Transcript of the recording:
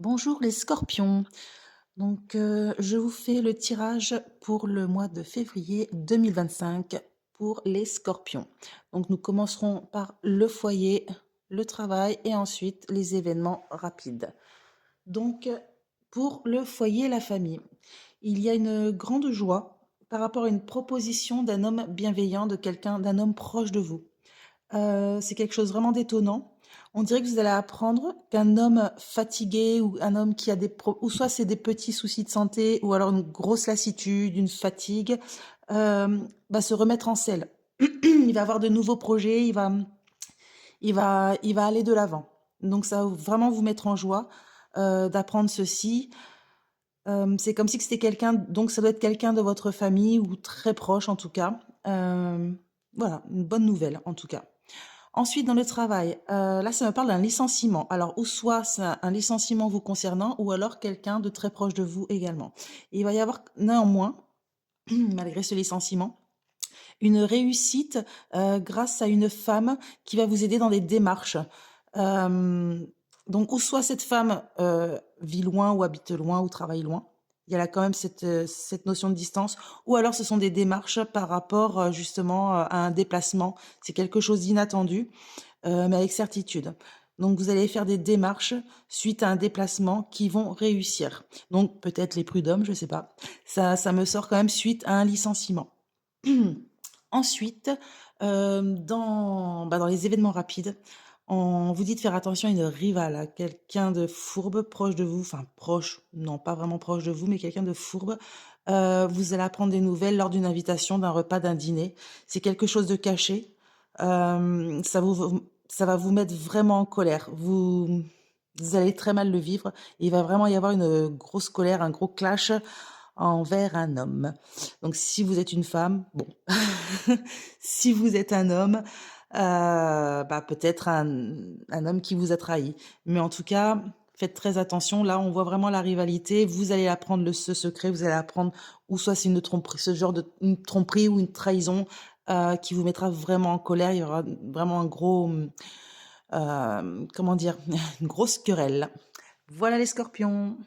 Bonjour les scorpions. Je vous fais le tirage pour le mois de février 2025 pour les scorpions. Donc, nous commencerons par le foyer, le travail et ensuite les événements rapides. Donc, pour le foyer et la famille, il y a une grande joie par rapport à une proposition d'un homme bienveillant, d'un homme proche de vous. C'est quelque chose vraiment d'étonnant. On dirait que vous allez apprendre qu'un homme fatigué ou un homme qui a ou soit c'est des petits soucis de santé ou alors une grosse lassitude, une fatigue, va se remettre en selle. Il va avoir de nouveaux projets, il va aller de l'avant. Donc ça va vraiment vous mettre en joie d'apprendre ceci. C'est comme si c'était quelqu'un, donc ça doit être quelqu'un de votre famille ou très proche en tout cas. Voilà, une bonne nouvelle en tout cas. Ensuite, dans le travail, là, ça me parle d'un licenciement. Alors, ou soit c'est un licenciement vous concernant, ou alors quelqu'un de très proche de vous également. Il va y avoir néanmoins, malgré ce licenciement, une réussite grâce à une femme qui va vous aider dans des démarches. Donc, ou soit cette femme vit loin ou habite loin ou travaille loin. Il y a là quand même cette notion de distance. Ou alors ce sont des démarches par rapport justement à un déplacement. C'est quelque chose d'inattendu, mais avec certitude. Donc vous allez faire des démarches suite à un déplacement qui vont réussir. Donc peut-être les prud'hommes, je sais pas. Ça me sort quand même suite à un licenciement. Ensuite, dans les événements rapides, on vous dit de faire attention à une rivale, à quelqu'un de fourbe proche de vous, enfin proche, non pas vraiment proche de vous, mais quelqu'un de fourbe. Vous allez apprendre des nouvelles lors d'une invitation, d'un repas, d'un dîner. C'est quelque chose de caché. Ça va vous mettre vraiment en colère. Vous allez très mal le vivre. Il va vraiment y avoir une grosse colère, un gros clash envers un homme. Donc si vous êtes une femme, bon. Si vous êtes un homme, peut-être un homme qui vous a trahi. Mais en tout cas, faites très attention. Là, on voit vraiment la rivalité. Vous allez apprendre ce secret, vous allez apprendre, ou soit c'est une tromperie, ce genre de une tromperie ou une trahison qui vous mettra vraiment en colère. Il y aura vraiment un gros, comment dire, une grosse querelle. Voilà les scorpions.